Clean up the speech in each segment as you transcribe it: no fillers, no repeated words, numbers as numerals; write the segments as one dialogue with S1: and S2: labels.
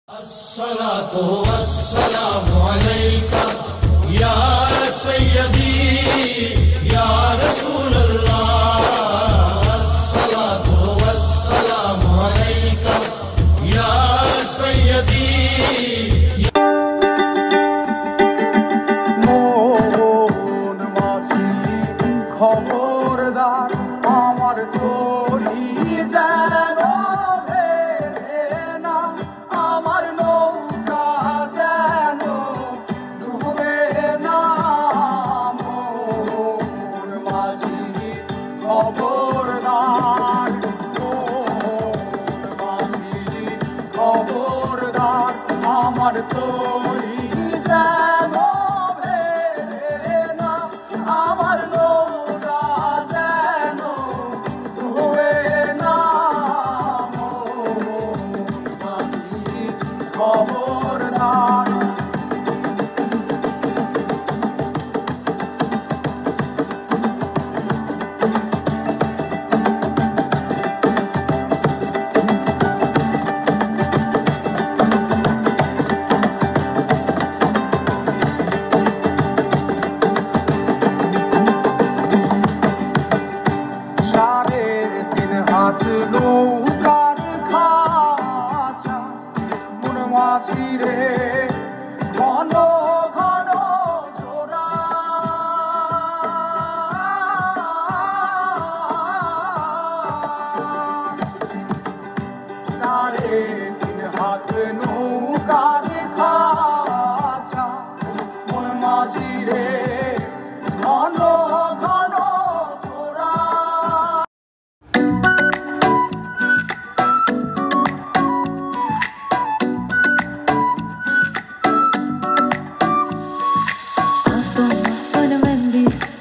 S1: अस्सलातु वस्सलामु अलैका या सय्यदी या रसूलल्लाह। अस्सलातु वस्सलामु अलैका या सय्यदी।
S2: মন মাঝি খবরদার আমার চলি যেন ভেড়ে না, আমার নৌকা যেন ডুবে না। মন মাঝি খবরদার, মন মাঝি খবরদার আমার চলি যেন ভেড়ে না, আমার নৌকা যেন ডুবে না। মন মাঝি খবরদার। সাড়ে তিন হাত নৌকার খাঁচা, মন মাঝি রে ঘন ঘন জোড়া। সাড়ে তিন হাত নৌকার খাঁচা, মন মাঝি রে ঘন ঘন জোড়া।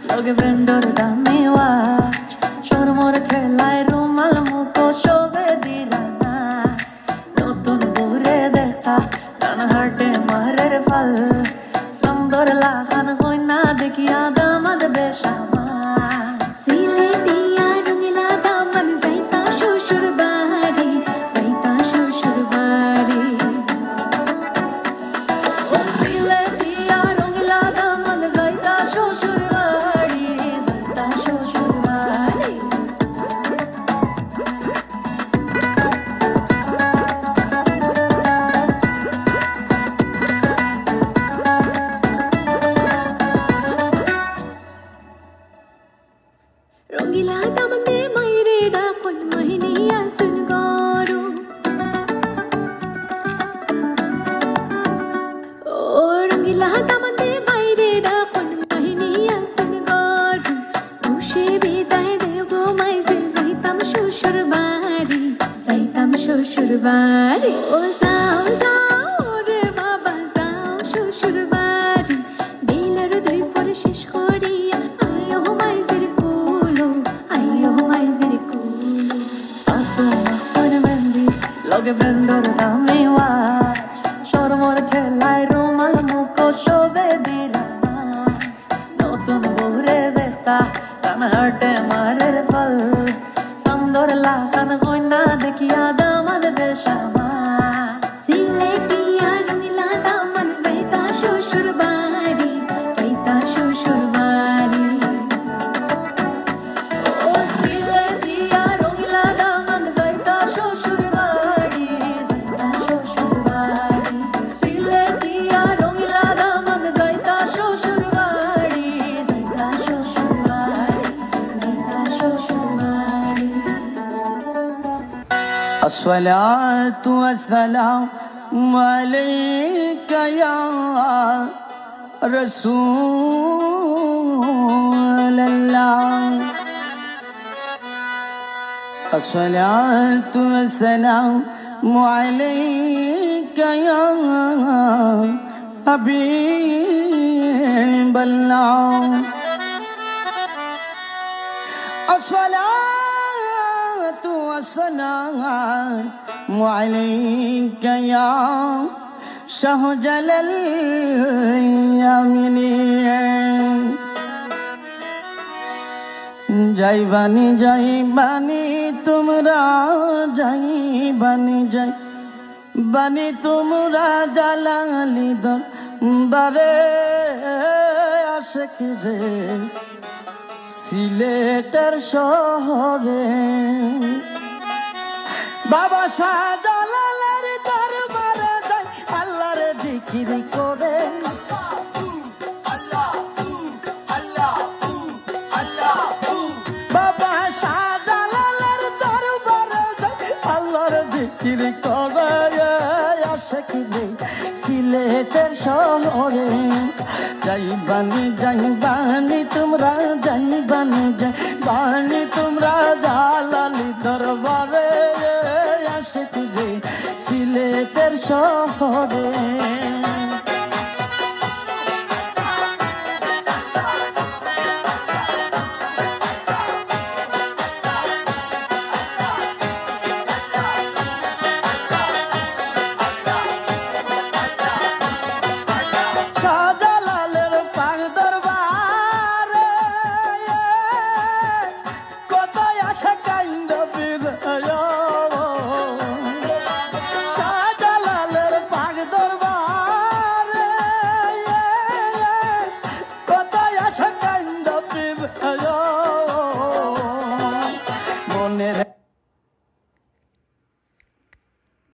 S3: Loge brendor da me watch Shor more thelai rumal muko shobe diranas Notun bure dekha Dana harte marer fal Sandor lakhan hoy na dekhiya damad beshama Siletiya rungila damad zaita shushur bari Zaita shushur bari Siletiya rungila damad zaita shushur bari Zaita shushur bari Rongila damande mayre da kon mahiniya sun garu Oh rongila damande mayre da kon mahiniya sun garu Ushe biday dego mai zaitam shushur bari Oh zao zao re baba zao shushur bari Dilar dui for shish khoriya ayo mai zir kulo Ato mahsun mendi loge brendor da me watch Shor more thelai rumal muko shobe diranas Notun bure dekhta tan harte marer fal Sandor lakhan hoy na dekhiya damad beshama Siletiya rungila damad zaita shushur bari Zaita shushur bari Oh siletiya rungila damad zaita shushur bari Zaita shushur bari Siletiya rungila damad zaita shushur bari Zaita shushur bari Zaita shushur bari
S4: الصلاة والسلام عليك يا رسول الله الصلاة والسلام عليك يا حبيب الله الصلاة والسلام عليك يا شهجل اليمين যাইবানি তোমরা যাইবানি যাই বানি তোমরা জালালি দরবারে আশেক রে সিলেটের শহরে বাবা শাহজালালের দরবারে যাই আল্লাহর জিকির করে বাবা শাহজালালের দরবারে যাই আল্লাহর জিকির করে আশেক রে সিলেটের শহরে যাইবানি তোমরা যাইবানি তোমরা জালালি দরবারে আশেক রে সিলেটের শহরে